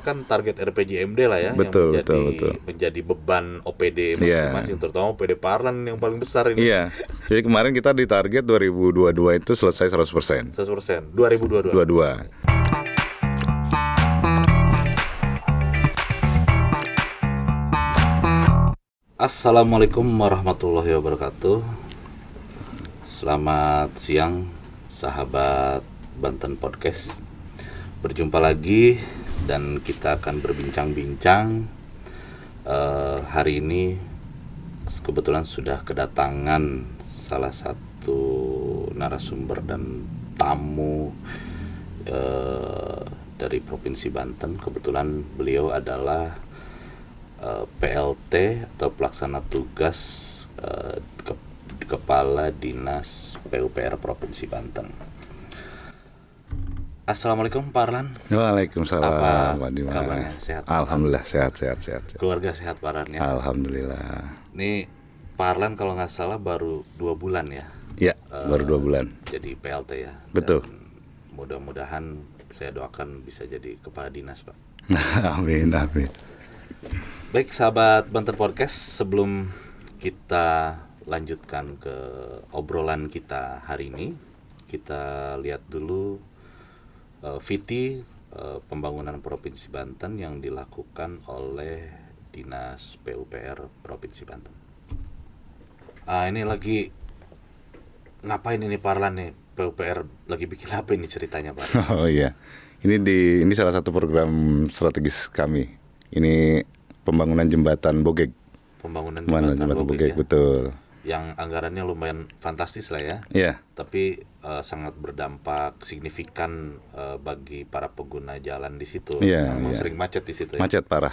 kan target RPJMD lah ya, betul, yang betul. menjadi beban OPD masing-masing, terutama OPD Parlan yang paling besar ini. Iya. Jadi kemarin kita di target 2022 itu selesai 100%. 100%. 2022. Assalamualaikum warahmatullahi wabarakatuh. Selamat siang sahabat Banten Podcast. Berjumpa lagi dan kita akan berbincang-bincang. Hari ini kebetulan sudah kedatangan salah satu narasumber dan tamu dari Provinsi Banten. Kebetulan beliau adalah PLT atau pelaksana tugas Kepala Dinas PUPR Provinsi Banten. Assalamualaikum Pak Arlan. Waalaikumsalam. Apa kabarnya? Sehat? Alhamdulillah sehat. Keluarga sehat Pak Arlan ya? Alhamdulillah. Ini Pak Arlan kalau nggak salah baru 2 bulan ya? Ya, baru 2 bulan. Jadi PLT ya? Betul. Dan mudah-mudahan saya doakan bisa jadi Kepala Dinas Pak. Amin. Baik sahabat Banten Podcast, sebelum kita lanjutkan ke obrolan kita hari ini, kita lihat dulu VT pembangunan Provinsi Banten yang dilakukan oleh Dinas PUPR Provinsi Banten. Ini lagi ngapain ini Pak Arlan nih? PUPR lagi bikin apa ini ceritanya Pak? Oh iya, ini salah satu program strategis kami. Ini pembangunan jembatan Bogeg. Pembangunan jembatan Bogeg ya? Betul. Yang anggarannya lumayan fantastis lah ya. Iya. Tapi sangat berdampak signifikan bagi para pengguna jalan di situ. Iya. Memang sering macet di situ ya. Macet parah.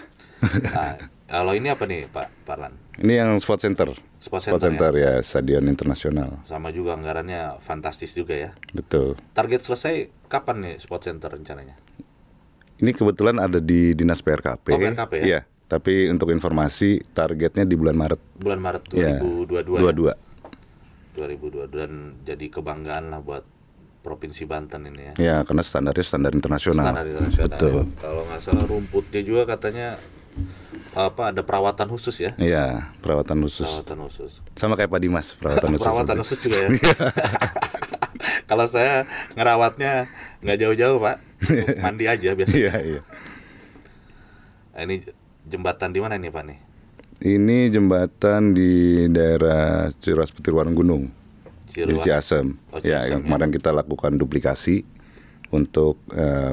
Nah, kalau ini apa nih Pak Arlan? Ini yang Sport Center. Sport Center ya, Stadion Internasional. Sama juga anggarannya fantastis juga ya. Betul. Target selesai kapan nih Sport Center rencananya? Ini kebetulan ada di Dinas PRKP. Oh, PRKP ya? Iya, tapi untuk informasi targetnya di bulan Maret. Bulan Maret 2022 ya? 2022 dan jadi kebanggaan lah buat Provinsi Banten ini ya. Ya, karena standarnya standar internasional. Standar internasional. Betul. Ya. Kalau nggak salah rumputnya juga katanya ada perawatan khusus ya? Iya, perawatan khusus. Perawatan khusus. Sama kayak Pak Dimas, perawatan khusus. Perawatan khusus juga ya. Kalau saya ngerawatnya nggak jauh-jauh Pak, mandi aja biasanya. Iya. Nah, ini jembatan di mana nih Pak nih? Ini jembatan di daerah Ciruas Petiruan Gunung, di Ciasem. Yang kemarin kita lakukan duplikasi untuk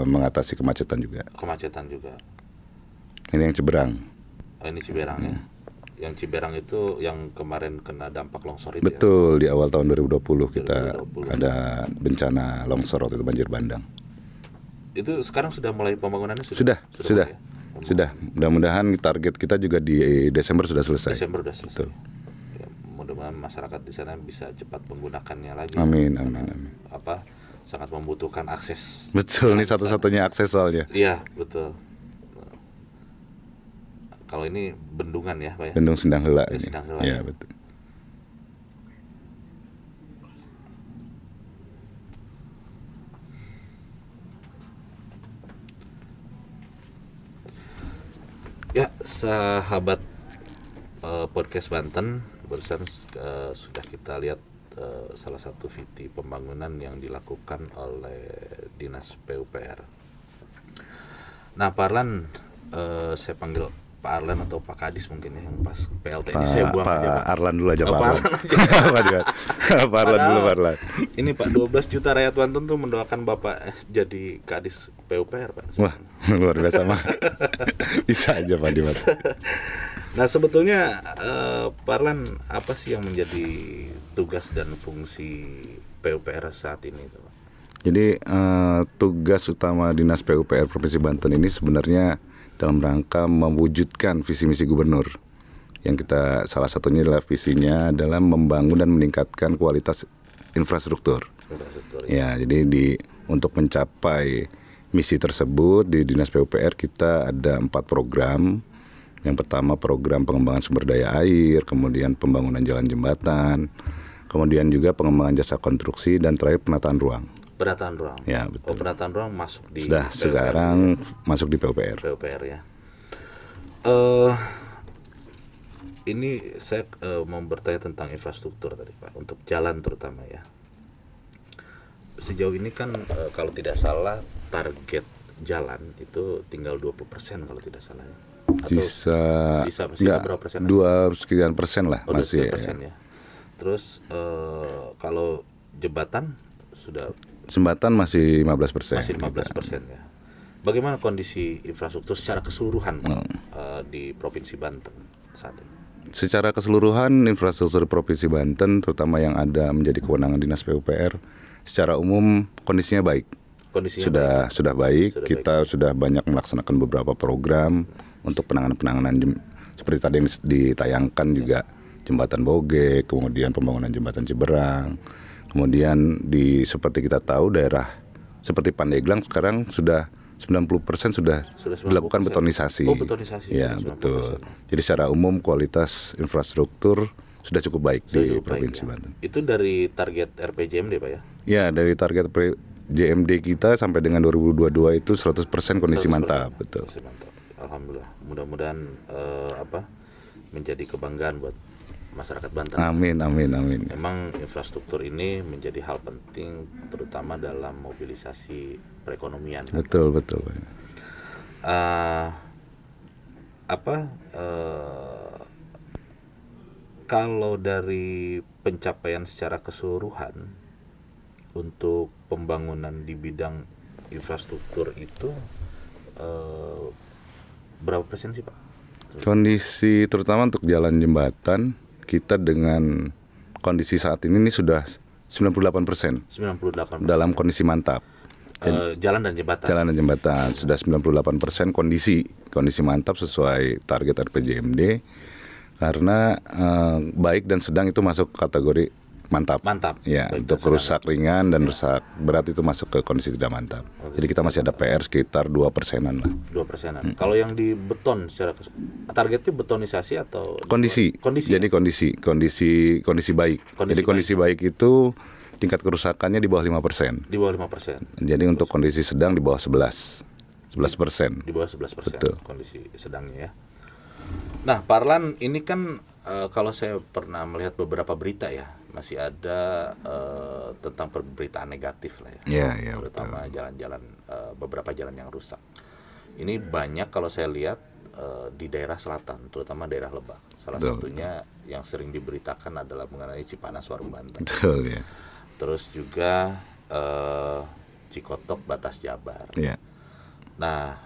mengatasi kemacetan juga. Ini yang Ciberang. Ini Ciberang ya. Yang Ciberang itu yang kemarin kena dampak longsor itu. Betul, ya? Di awal tahun 2020 kita ada bencana longsor waktu itu, banjir bandang. Itu sekarang sudah mulai pembangunannya? Sudah. Mudah-mudahan target kita juga di Desember sudah selesai. Betul. Ya, mudah-mudahan masyarakat di sana bisa cepat menggunakannya lagi. Amin. Sangat membutuhkan akses. Betul, ini satu-satunya akses soalnya. Iya, betul. Kalau ini bendungan ya Pak ya? Bendung Sendang Heula ini. Ya, betul. Ya, sahabat Podcast Banten, barusan sudah kita lihat salah satu VT pembangunan yang dilakukan oleh Dinas PUPR. Nah, Pak Arlan, saya panggil Pak Arlan atau Pak Kadis mungkin ya, yang pas PLT ini saya buang aja Pak. Arlan dulu aja Pak Arlan. Pak Arlan dulu Pak Arlan. Ini Pak, 12 juta rakyat Banten tuh mendoakan Bapak jadi Kadis PUPR Pak. Wah, luar biasa mah. Bisa aja Pak Dimas. Nah sebetulnya Pak Arlan, apa sih yang menjadi tugas dan fungsi PUPR saat ini Pak? Jadi tugas utama Dinas PUPR Provinsi Banten ini sebenarnya dalam rangka mewujudkan visi misi gubernur, yang kita salah satunya adalah visinya adalah membangun dan meningkatkan kualitas infrastruktur. Ya, jadi untuk mencapai misi tersebut di Dinas PUPR kita ada 4 program. Yang pertama program pengembangan sumber daya air, kemudian pembangunan jalan jembatan, kemudian juga pengembangan jasa konstruksi, dan terakhir penataan ruang. Penataan ruang. Ya, betul. Penataan ruang masuk di Sudah PUPR, sekarang masuk di PUPR. PUPR ya. Ini saya mau bertanya tentang infrastruktur tadi Pak, untuk jalan terutama ya. Sejauh ini kan kalau tidak salah target jalan itu tinggal 20% kalau tidak salah ya. Atau sisa berapa persen? 2% lah Oh, masih. 2% ya. Terus kalau jembatan sudah Jembatan masih 15%. masih 15% ya. Bagaimana kondisi infrastruktur secara keseluruhan di Provinsi Banten saat ini? Secara keseluruhan infrastruktur Provinsi Banten, terutama yang ada menjadi kewenangan Dinas PUPR, secara umum kondisinya baik. Kondisinya Sudah baik. Kita sudah banyak melaksanakan beberapa program untuk penanganan seperti tadi yang ditayangkan juga jembatan Boge, kemudian pembangunan jembatan Ciberang, kemudian seperti kita tahu daerah seperti Pandeglang sekarang sudah 90% sudah 90%. dilakukan betonisasi. Oh, betonisasi. Ya, 90%. betul. Jadi secara umum kualitas infrastruktur sudah cukup baik di Provinsi Banten. Itu dari target RPJMD Pak ya? Ya, dari target JMD kita sampai dengan 2022 itu 100% kondisi 100%. mantap, betul. Kondisi mantap. Alhamdulillah. Mudah-mudahan menjadi kebanggaan buat masyarakat Banten. Amin. Memang infrastruktur ini menjadi hal penting terutama dalam mobilisasi perekonomian. Betul. Kalau dari pencapaian secara keseluruhan untuk pembangunan di bidang infrastruktur itu berapa persen sih Pak? Kondisi terutama untuk jalan jembatan kita dengan kondisi saat ini sudah 98% 98% dalam kondisi mantap. jalan dan jembatan Sudah 98% kondisi mantap sesuai target RPJMD, karena baik dan sedang itu masuk kategori mantap. Ya, baik untuk rusak ringan dan rusak berat itu masuk ke kondisi tidak mantap. Jadi kita masih ada PR sekitar 2%-an lah. 2%-an. Kalau yang di beton secara targetnya betonisasi atau Kondisi. Jadi kondisi baik. Jadi kondisi baik itu tingkat kerusakannya di bawah 5%. Di bawah 5%. Jadi untuk kondisi sedang di bawah 11%. Di bawah 11%. Betul. Kondisi sedangnya ya. Nah, Pak Arlan, ini kan kalau saya pernah melihat beberapa berita ya, masih ada tentang pemberitaan negatif lah ya. Ya, terutama jalan-jalan, beberapa jalan yang rusak. Ini banyak kalau saya lihat di daerah selatan, terutama daerah Lebak. Salah satunya yang sering diberitakan adalah mengenai Cipanas Warung Banten. Betul ya. Terus juga Cikotok Batas Jabar. Ya. Nah,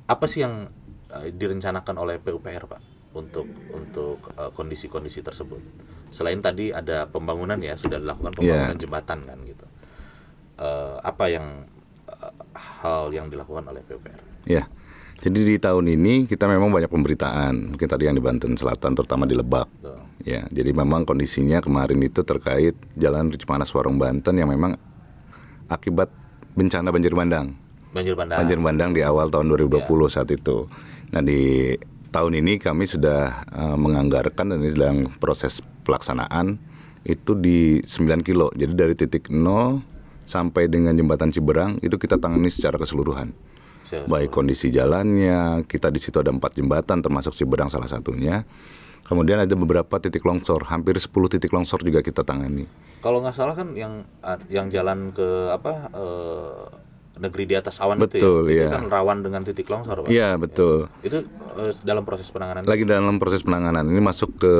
apa sih yang direncanakan oleh PUPR Pak untuk kondisi-kondisi tersebut? Selain tadi ada pembangunan ya, sudah dilakukan pembangunan jembatan kan gitu. Apa yang hal yang dilakukan oleh PUPR? Ya. Jadi di tahun ini kita memang banyak pemberitaan, mungkin tadi yang di Banten Selatan terutama di Lebak. Ya, jadi memang kondisinya kemarin itu terkait jalan Cipanas Warung Banten yang memang akibat bencana banjir bandang. Banjir bandang di awal tahun 2020 saat itu. Nah, di tahun ini kami sudah menganggarkan dan ini sedang proses pelaksanaan itu di 9 kilo. Jadi dari titik 0 sampai dengan jembatan Ciberang itu kita tangani secara keseluruhan. Baik kondisi jalannya, kita di situ ada 4 jembatan termasuk Ciberang salah satunya. Kemudian ada beberapa titik longsor, hampir 10 titik longsor juga kita tangani. Kalau nggak salah kan yang jalan ke negeri di atas awan betul, itu ya. Itu kan rawan dengan titik longsor Pak. Iya, betul. Ya. Itu dalam proses penanganan. Lagi dalam proses penanganan. Ini masuk ke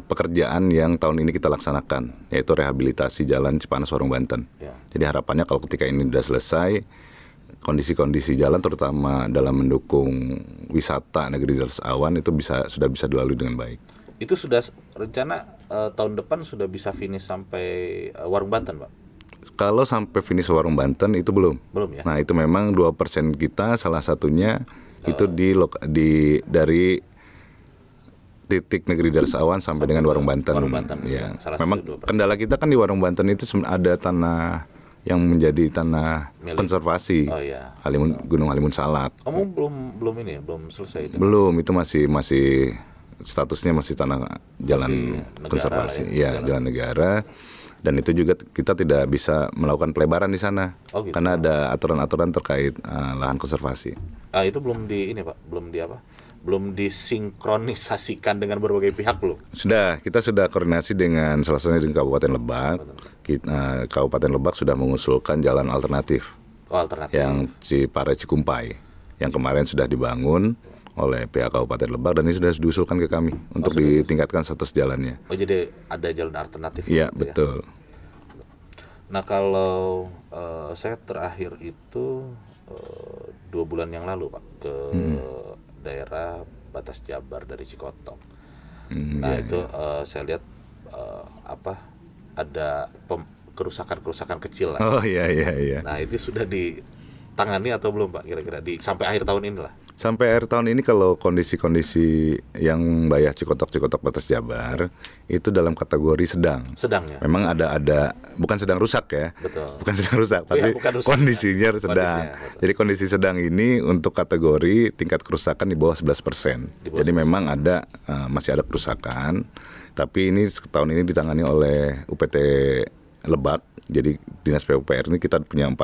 pekerjaan yang tahun ini kita laksanakan, yaitu rehabilitasi jalan Cipanas Warung Banten. Ya. Jadi harapannya kalau ketika ini sudah selesai, kondisi-kondisi jalan terutama dalam mendukung wisata negeri di atas awan itu sudah bisa dilalui dengan baik. Itu sudah rencana tahun depan sudah bisa finish sampai Warung Banten Pak? Kalau sampai finish Warung Banten itu belum. Belum ya? Nah, itu memang 2% kita salah satunya itu dari titik negeri Daras Awan sampai dengan Warung Banten. Warung Banten ya. Memang kendala kita kan di Warung Banten itu ada tanah yang menjadi tanah konservasi. Gunung Halimun Salak. Kamu belum ini ya, belum selesai. Belum, itu masih statusnya masih tanah jalan konservasi. Ya, jalan negara. Dan itu juga kita tidak bisa melakukan pelebaran di sana. Oh, gitu. Karena ada aturan-aturan terkait lahan konservasi. Itu belum di ini Pak, belum di apa? Belum disinkronisasikan dengan berbagai pihak belum? Kita sudah koordinasi dengan salah satunya dengan Kabupaten Lebak. Kabupaten Lebak sudah mengusulkan jalan alternatif. Alternatif. Yang Cipare Cikumpai, yang kemarin sudah dibangun oleh pihak Kabupaten Lebak dan ini sudah diusulkan ke kami untuk ditingkatkan status jalannya. Oh, jadi ada jalan alternatif? Iya, gitu betul. Ya? Nah, kalau saya terakhir itu 2 bulan yang lalu Pak ke daerah batas Jabar dari Cikotok. Saya lihat ada kerusakan-kerusakan kecil lah. Oh iya. Nah, itu sudah ditangani atau belum Pak kira-kira sampai akhir tahun ini lah? Sampai akhir tahun ini kalau kondisi-kondisi yang wilayah Cikotok batas Jabar itu dalam kategori sedang. Sedang ya. Memang ada bukan sedang rusak ya. Betul. Bukan sedang rusak, tapi bukan rusak, kondisinya sedang. Jadi kondisi sedang ini untuk kategori tingkat kerusakan di bawah 11%. Jadi memang masih ada kerusakan, tapi ini tahun ini ditangani oleh UPT Lebak. Jadi Dinas PUPR ini kita punya 4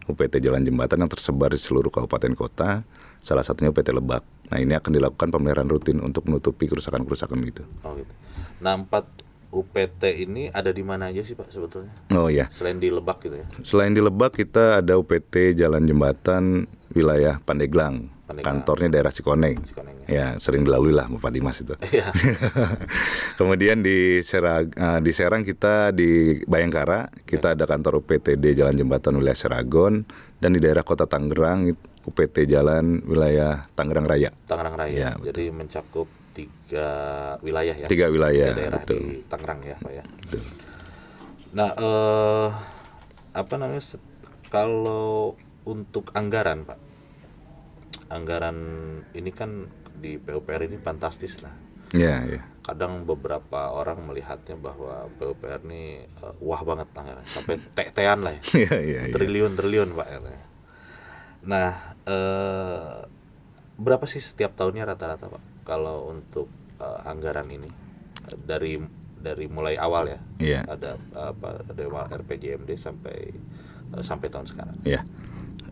UPT jalan jembatan yang tersebar di seluruh kabupaten kota, salah satunya UPT Lebak. Nah, ini akan dilakukan pemeliharaan rutin untuk menutupi kerusakan-kerusakan gitu. Oh gitu. Nah, 4 UPT ini ada di mana aja sih Pak sebetulnya? Oh ya. Selain di Lebak gitu ya? Selain di Lebak kita ada UPT jalan jembatan wilayah Pandeglang. Kantornya daerah Cikoneng. Ya, sering dilalui lah Bapak Dimas itu. Iya. Kemudian di Serang kita di Bayangkara, kita ada kantor UPTD Jalan Jembatan wilayah Seragon, dan di daerah Kota Tangerang UPT Jalan wilayah Tangerang Raya. Tangerang Raya. Ya, jadi mencakup 3 wilayah ya. 3 wilayah. Daerah betul. Di Tangerang ya, Pak ya. Betul. Nah, kalau untuk anggaran Pak, anggaran ini kan di PUPR ini fantastis lah. Iya. Kadang beberapa orang melihatnya bahwa PUPR ini wah banget anggaran, sampai tetean lah ya. Iya. Triliun Pak. Nah, berapa sih setiap tahunnya rata-rata Pak kalau untuk anggaran ini dari mulai awal ya? Iya. Ada RPJMD sampai tahun sekarang. Iya.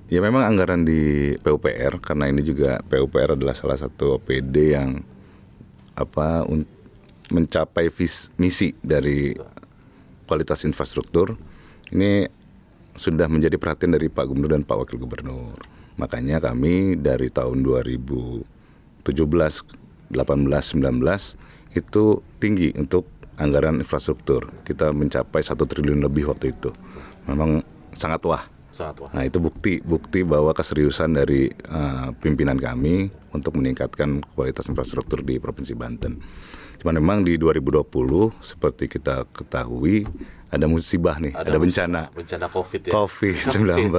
Ya memang anggaran di PUPR, karena ini juga PUPR adalah salah satu OPD yang mencapai misi dari kualitas infrastruktur. Ini sudah menjadi perhatian dari Pak Gubernur dan Pak Wakil Gubernur. Makanya kami dari tahun 2017, 18, 19 itu tinggi untuk anggaran infrastruktur. Kita mencapai 1 triliun lebih waktu itu. Memang sangat wah. Nah, itu bukti bahwa keseriusan dari pimpinan kami untuk meningkatkan kualitas infrastruktur di Provinsi Banten. Cuman memang di 2020 seperti kita ketahui ada musibah nih, ada bencana COVID ya. COVID-19.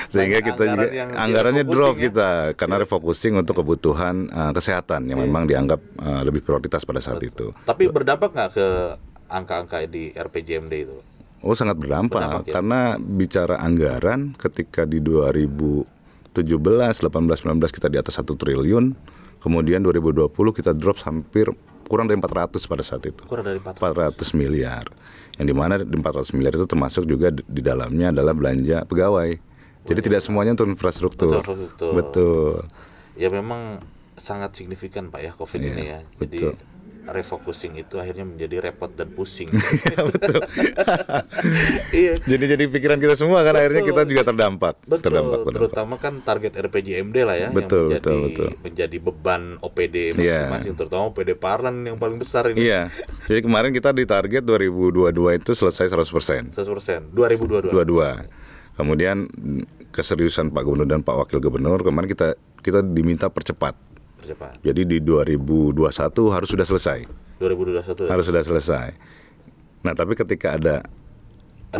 Sehingga kita juga anggarannya drop kita karena refocusing untuk kebutuhan kesehatan yang memang dianggap lebih prioritas pada saat itu. Tapi berdampak nggak ke angka-angka di RPJMD itu? Oh, sangat berdampak ya? Karena bicara anggaran ketika di 2017, 18, 19 kita di atas 1 triliun, kemudian 2020 kita drop hampir kurang dari 400 pada saat itu. Kurang dari 400 miliar. Yang dimana di 400 miliar itu termasuk juga di dalamnya adalah belanja pegawai. Jadi tidak semuanya untuk infrastruktur. Betul. Ya memang sangat signifikan Pak ya COVID ini ya. Jadi betul. Refocusing itu akhirnya menjadi repot dan pusing. Betul. Iya. Jadi pikiran kita semua kan akhirnya kita juga terdampak. Betul. Terutama kan target RPJMD lah ya, betul, yang menjadi beban OPD masing-masing, terutama OPD Parlan yang paling besar ini. Iya. Jadi kemarin kita di target 2022 itu selesai 100%. 100%. 2022. Kemudian keseriusan Pak Gubernur dan Pak Wakil Gubernur kemarin kita diminta percepat. Jadi di 2021 harus sudah selesai. 2021 harus sudah selesai. Nah, tapi ketika ada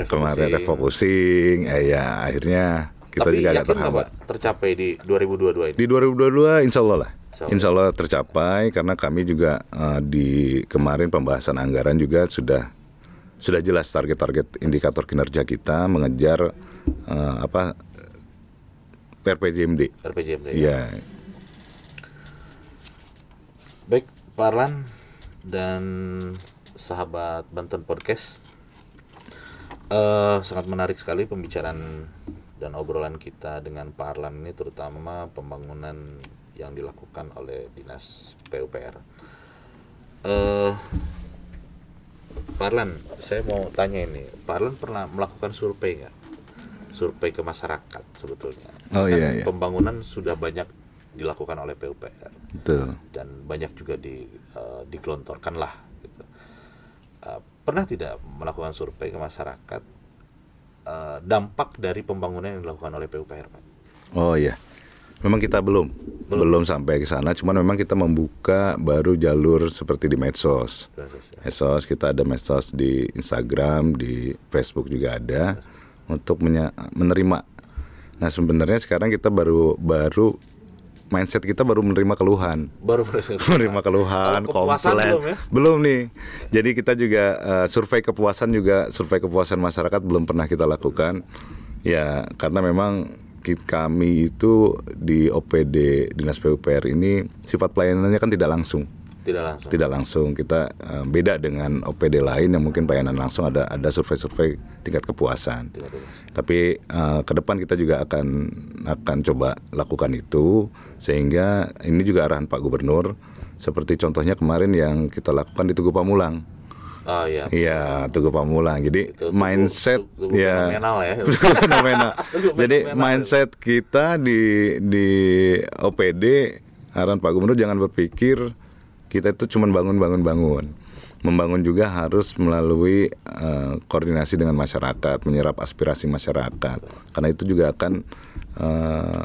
kemarin refocusing, ya akhirnya kita juga agak terhambat. Tercapai di 2022 ini? Di 2022 insya Allah lah. Insya Allah tercapai karena kami juga di kemarin pembahasan anggaran juga sudah jelas target-target indikator kinerja kita mengejar RPJMD. Ya. Baik Pak Arlan, dan sahabat Banten Podcast. Sangat menarik sekali pembicaraan dan obrolan kita dengan Pak Arlan ini, terutama pembangunan yang dilakukan oleh Dinas PUPR. Pak Arlan, saya mau tanya ini, Pak Arlan pernah melakukan survei nggak? Survei ke masyarakat sebetulnya. Oh iya. Pembangunan sudah banyak dilakukan oleh PUPR. Betul. Dan banyak juga digelontorkan lah. Gitu. Pernah tidak melakukan survei ke masyarakat dampak dari pembangunan yang dilakukan oleh PUPR, Pak? Oh iya. Memang kita belum sampai ke sana, cuman memang kita membuka baru jalur seperti di medsos. Medsos, kita ada medsos di Instagram, di Facebook juga ada untuk menerima. Nah, sebenarnya sekarang kita baru mindset kita baru menerima keluhan. Menerima keluhan, komplain. Belum nih. Jadi kita juga survei kepuasan masyarakat belum pernah kita lakukan. Ya, karena memang kami itu di OPD Dinas PUPR ini sifat pelayanannya kan tidak langsung. Tidak langsung. Kita beda dengan OPD lain yang mungkin pelayanan langsung, ada survei-survei tingkat kepuasan. Tapi ke depan kita juga akan coba lakukan itu, sehingga ini juga arahan Pak Gubernur. Seperti contohnya kemarin yang kita lakukan di Tugu Pamulang. Oh iya. Iya, Tugu Pamulang. Jadi itu, mindset tugu ya fenomenal ya. Fenomenal. Jadi mindset kita di OPD, arahan Pak Gubernur jangan berpikir kita itu cuma bangun. Membangun juga harus melalui koordinasi dengan masyarakat, menyerap aspirasi masyarakat. Karena itu juga akan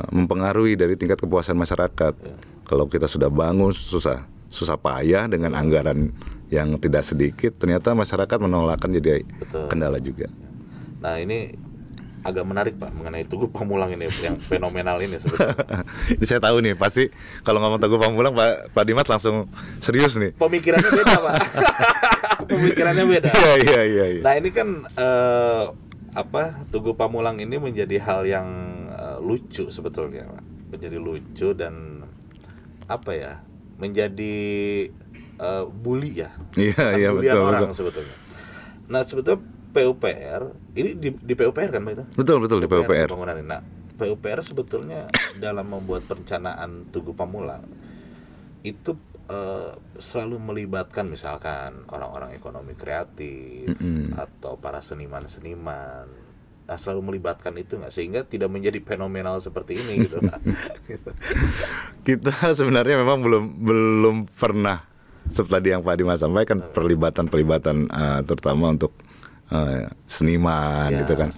mempengaruhi dari tingkat kepuasan masyarakat. Kalau kita sudah bangun susah payah dengan anggaran yang tidak sedikit, ternyata masyarakat menolakkan, jadi kendala juga. Nah, ini agak menarik Pak mengenai Tugu Pamulang ini yang fenomenal ini sebetulnya. Ini saya tahu nih, pasti kalau ngomong Tugu Pamulang Pak Dimas langsung serius nih. Pemikirannya beda Pak. Pemikirannya beda. Iya. Nah, ini kan Tugu Pamulang ini menjadi hal yang lucu sebetulnya Pak. Menjadi lucu dan menjadi bully ya. Iya, betul. Betul. Sebetulnya. Nah, sebetulnya PUPR ini di PUPR kan Pak itu? Betul di PUPR. Pembangunan ini. Nah, PUPR sebetulnya dalam membuat perencanaan Tugu Pamulang itu selalu melibatkan misalkan orang-orang ekonomi kreatif atau para seniman-seniman. Nah, selalu melibatkan itu nggak, sehingga tidak menjadi fenomenal seperti ini gitu. Kita sebenarnya memang belum pernah seperti yang Pak Dimas sampaikan, pelibatan terutama untuk seniman gitu kan.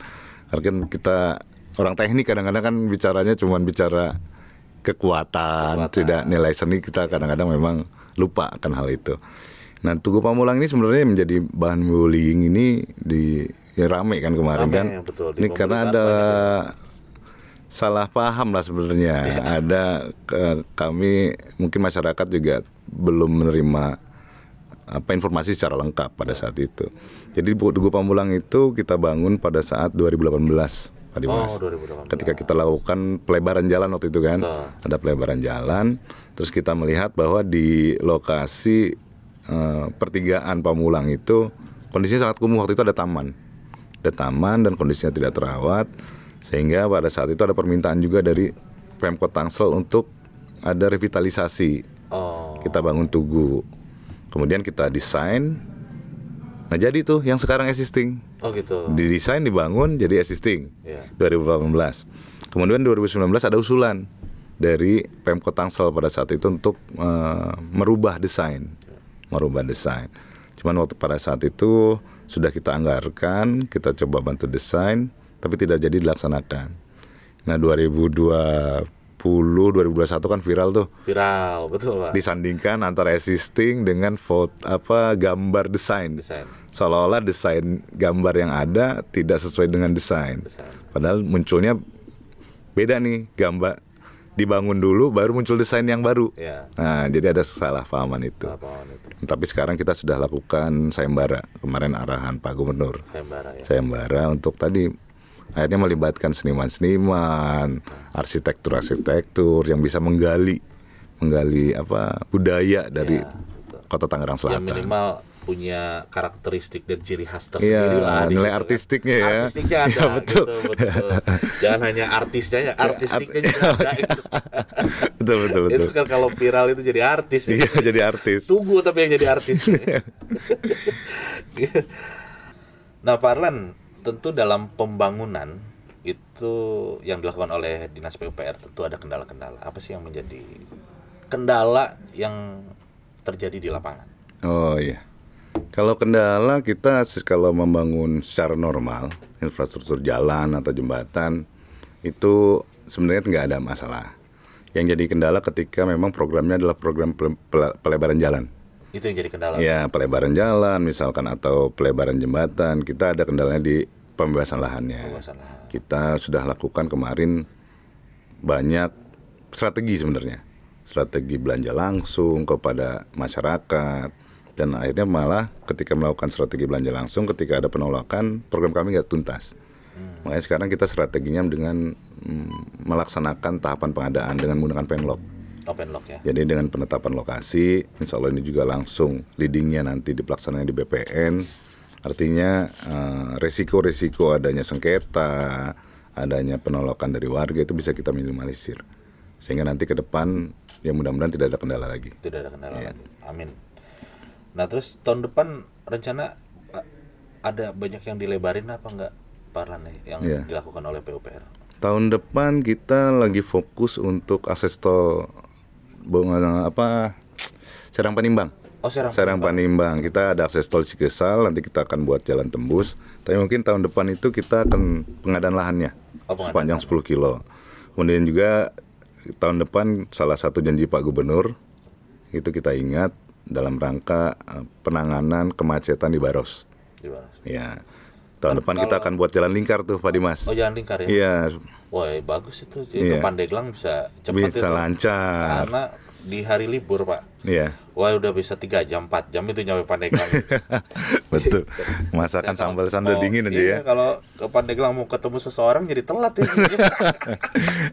Karena kan kita orang teknik kadang-kadang kan bicaranya cuma bicara kekuatan, tidak nilai seni, kita kadang-kadang memang lupa akan hal itu. Nah, Tugu Pamulang ini sebenarnya menjadi bahan bullying ini rame kan kemarin kan. Betul, ini karena ada salah paham lah sebenarnya. Ada kami mungkin masyarakat juga belum menerima informasi secara lengkap pada saat itu. Jadi Tugu Pamulang itu kita bangun pada saat 2018, Pak Dimas. 2018. Ketika kita lakukan pelebaran jalan waktu itu kan, ada pelebaran jalan. Terus kita melihat bahwa di lokasi pertigaan Pamulang itu kondisinya sangat kumuh. Waktu itu ada taman dan kondisinya tidak terawat, sehingga pada saat itu ada permintaan juga dari Pemkot Tangsel untuk ada revitalisasi. Kita bangun tugu. Kemudian kita desain. Nah, jadi tuh yang sekarang existing. Oh gitu. Didesain, dibangun jadi existing. 2018. Kemudian 2019 ada usulan dari Pemkot Tangsel pada saat itu untuk merubah desain. Cuman waktu pada saat itu sudah kita anggarkan, kita coba bantu desain, tapi tidak jadi dilaksanakan. Nah, 2021 kan viral tuh. Viral, betul Pak. Disandingkan antara existing dengan gambar desain. Seolah-olah desain gambar yang ada tidak sesuai dengan desain. Padahal munculnya beda nih, gambar dibangun dulu baru muncul desain yang baru. Nah, jadi ada salah pahaman itu. Tapi sekarang kita sudah lakukan sayembara. Kemarin arahan Pak Gubernur. Sayembara untuk tadi akhirnya melibatkan seniman-seniman, arsitektur yang bisa menggali budaya dari Kota Tangerang Selatan. Ya, minimal punya karakteristik dan ciri khas tersendiri lah. Nilai situ, artistiknya kan. ya. Artistiknya ada, Ya, betul. Betul. Jangan hanya artisnya, artistiknya juga ada. Betul. Itu kan kalau viral itu jadi artis. Iya, jadi artis. Tunggu tapi yang jadi artis. Nah, Pak Arlan, tentu dalam pembangunan itu yang dilakukan oleh Dinas PUPR tentu ada kendala-kendala. Apa sih yang menjadi kendala yang terjadi di lapangan? Oh iya. Kalau kendala kita kalau membangun secara normal infrastruktur jalan atau jembatan itu sebenarnya nggak ada masalah. Yang jadi kendala ketika memang programnya adalah program pelebaran jalan. Itu yang jadi kendala. Ya, pelebaran jalan misalkan atau pelebaran jembatan, kita ada kendalanya di pembebasan lahannya. Kita sudah lakukan kemarin banyak strategi sebenarnya. Strategi belanja langsung kepada masyarakat. Dan akhirnya malah ketika melakukan strategi belanja langsung, ketika ada penolakan, program kami nggak tuntas. Makanya sekarang kita strateginya dengan melaksanakan tahapan pengadaan dengan menggunakan penlok. Penlok ya. Jadi dengan penetapan lokasi, insya Allah ini juga langsung leadingnya nanti dipelaksananya di BPN. Artinya resiko-resiko adanya sengketa, adanya penolakan dari warga itu bisa kita minimalisir. Sehingga nanti ke depan ya mudah-mudahan tidak ada kendala lagi. Tidak ada kendala lagi. Amin. Nah terus tahun depan rencana ada banyak yang dilebarin apa enggak Pak Arlan yang dilakukan oleh PUPR? Tahun depan kita lagi fokus untuk akses tol Serang Panimbang. Oh, Serang Panimbang. Kita ada akses tol Cikesal, nanti kita akan buat jalan tembus. Tapi mungkin tahun depan itu kita akan pengadaan lahannya sepanjang 10 kilo. Kemudian juga tahun depan salah satu janji Pak Gubernur itu kita ingat dalam rangka penanganan kemacetan di Baros. Ya. Tahun depan kita akan buat jalan lingkar tuh Pak Dimas. Oh, jalan lingkar ya? Iya. Wah, bagus itu. Itu Pandeglang bisa cepat bisa lancar. Karena di hari libur, Pak. Iya. Wah, udah bisa 3 jam, 4 jam itu nyampe Pandeglang. Betul. Masakan sambal sando dingin aja ya. Kalau ke Pandeglang mau ketemu seseorang jadi telat ya.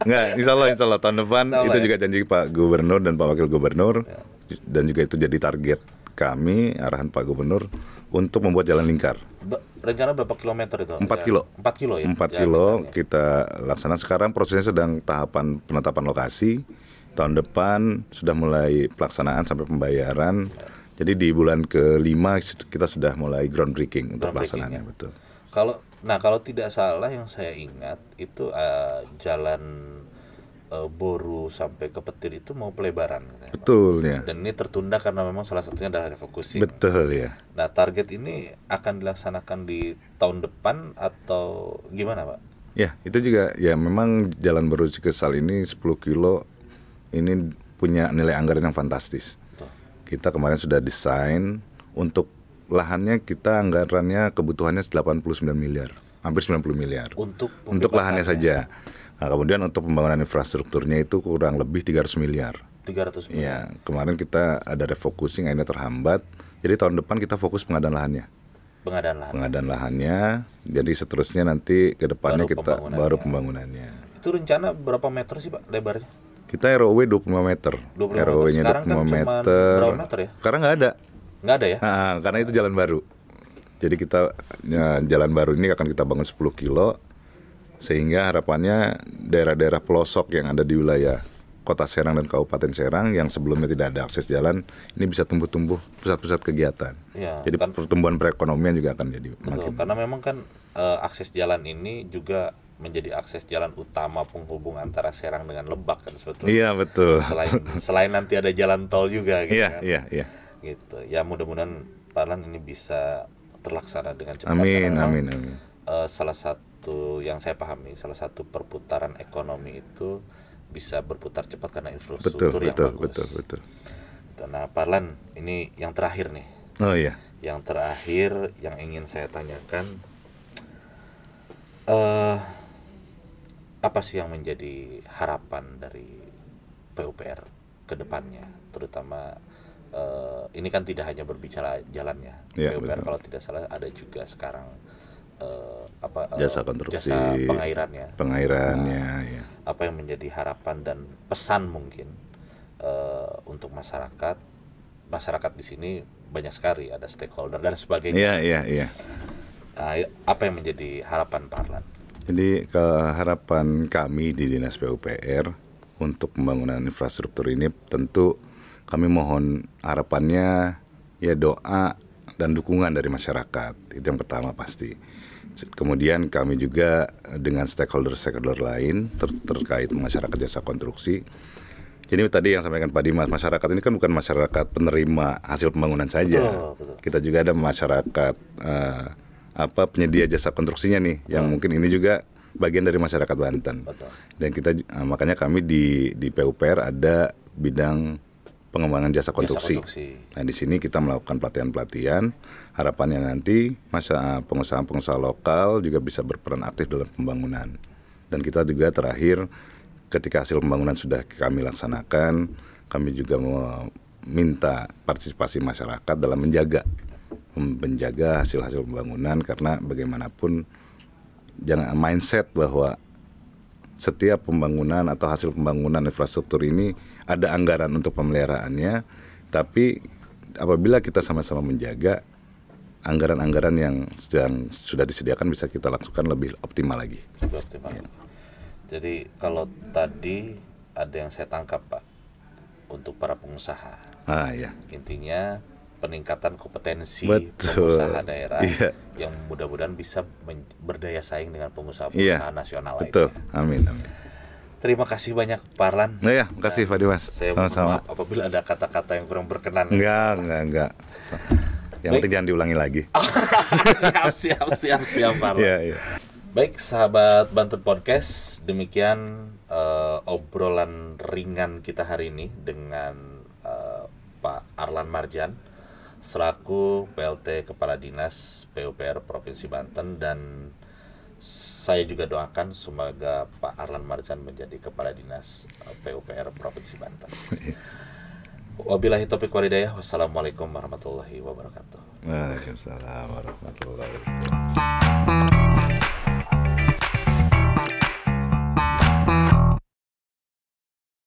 Enggak, insya Allah tahun depan itu juga janji Pak Gubernur dan Pak Wakil Gubernur. Dan juga itu jadi target kami, arahan Pak Gubernur untuk membuat jalan lingkar. Rencana berapa kilometer itu? 4 kilo. 4 kilo ya? 4 kilo kita laksanakan sekarang, prosesnya sedang tahapan penetapan lokasi. Tahun depan sudah mulai pelaksanaan sampai pembayaran. Jadi di bulan ke-5 kita sudah mulai groundbreaking untuk pelaksanaannya, betul. Kalau tidak salah yang saya ingat itu jalan Boru sampai ke Petir itu mau pelebaran katanya, betul Pak. Ya. Dan ini tertunda karena memang salah satunya adalah refocusing. Betul ya. Nah target ini akan dilaksanakan di tahun depan atau gimana Pak? Ya itu juga ya memang jalan Boru Cikesal ini 10 kilo ini punya nilai anggaran yang fantastis. Betul. Kita kemarin sudah desain untuk lahannya, kita anggarannya kebutuhannya 89 miliar, hampir 90 miliar. Untuk lahannya saja. Nah, kemudian untuk pembangunan infrastrukturnya itu kurang lebih 300 miliar. 300 miliar. Ya, kemarin kita ada refocusing, akhirnya terhambat. Jadi tahun depan kita fokus pengadaan lahannya. Pengadaan lahannya. Jadi seterusnya nanti ke depannya baru pembangunannya. Itu rencana berapa meter sih Pak lebarnya? Kita ROW 25 meter. ROW-nya 25 meter. Berapa meter ya? Sekarang nggak ada. Nggak ada ya? Nah, karena itu jalan baru. Jadi kita jalan baru ini akan kita bangun 10 kilo. Sehingga harapannya daerah-daerah pelosok yang ada di wilayah Kota Serang dan Kabupaten Serang yang sebelumnya tidak ada akses jalan, ini bisa tumbuh-tumbuh pusat-pusat kegiatan. Ya, jadi pertumbuhan perekonomian juga akan jadi makin. Karena memang kan akses jalan ini juga menjadi akses jalan utama penghubung antara Serang dengan Lebak kan sebetulnya. Iya betul. Selain nanti ada jalan tol juga gitu kan. Iya. Gitu. Ya mudah-mudahan Pak Arlan ini bisa terlaksana dengan cepat. Amin. Salah satu yang saya pahami, salah satu perputaran ekonomi itu bisa berputar cepat karena infrastruktur yang bagus. Betul. Nah, Pak Arlan, ini yang terakhir nih. Oh iya. Yang terakhir yang ingin saya tanyakan, apa sih yang menjadi harapan dari PUPR ke depannya, terutama ini kan tidak hanya berbicara jalannya. Ya, PUPR betul. kalau tidak salah ada juga sekarang jasa konstruksi, jasa pengairannya. Ya. Apa yang menjadi harapan dan pesan mungkin untuk masyarakat di sini banyak sekali, ada stakeholder dan sebagainya. Iya. Apa yang menjadi harapan Pak Arlan? Jadi harapan kami di Dinas PUPR untuk pembangunan infrastruktur ini tentu kami mohon harapannya ya doa dan dukungan dari masyarakat. Itu yang pertama pasti. Kemudian kami juga dengan stakeholder lain terkait masyarakat jasa konstruksi. Jadi tadi yang sampaikan Pak Dimas, masyarakat ini kan bukan masyarakat penerima hasil pembangunan saja. Betul. Kita juga ada masyarakat penyedia jasa konstruksinya nih, yang mungkin ini juga bagian dari masyarakat Banten. Betul. Dan kita makanya kami di PUPR ada bidang pengembangan jasa konstruksi. Nah di sini kita melakukan pelatihan. Harapannya nanti pengusaha-pengusaha lokal juga bisa berperan aktif dalam pembangunan. Dan kita juga terakhir ketika hasil pembangunan sudah kami laksanakan, kami juga meminta partisipasi masyarakat dalam menjaga hasil-hasil pembangunan, karena bagaimanapun jangan mindset bahwa setiap pembangunan atau hasil pembangunan infrastruktur ini ada anggaran untuk pemeliharaannya, tapi apabila kita sama-sama menjaga, anggaran-anggaran yang sudah disediakan bisa kita lakukan lebih optimal lagi. Ya. Jadi kalau tadi ada yang saya tangkap Pak, untuk para pengusaha. Ya. Intinya peningkatan kompetensi Betul. pengusaha daerah yang mudah-mudahan bisa berdaya saing dengan pengusaha-pengusaha nasional Betul. lainnya. Amin. Terima kasih banyak Pak Arlan. Terima kasih Pak Dimas. Saya mohon maaf apabila ada kata-kata yang kurang berkenan. Enggak. Yang penting jangan diulangi lagi. Siap Pak Arlan. Iya. Baik sahabat Banten Podcast, demikian obrolan ringan kita hari ini dengan Pak Arlan Marjan selaku PLT Kepala Dinas PUPR Provinsi Banten, dan saya juga doakan semoga Pak Arlan Marjan menjadi Kepala Dinas PUPR Provinsi Banten. Wabillahi taufiq walhidayah. Wassalamualaikum warahmatullahi wabarakatuh. Waalaikumsalam warahmatullahi wabarakatuh.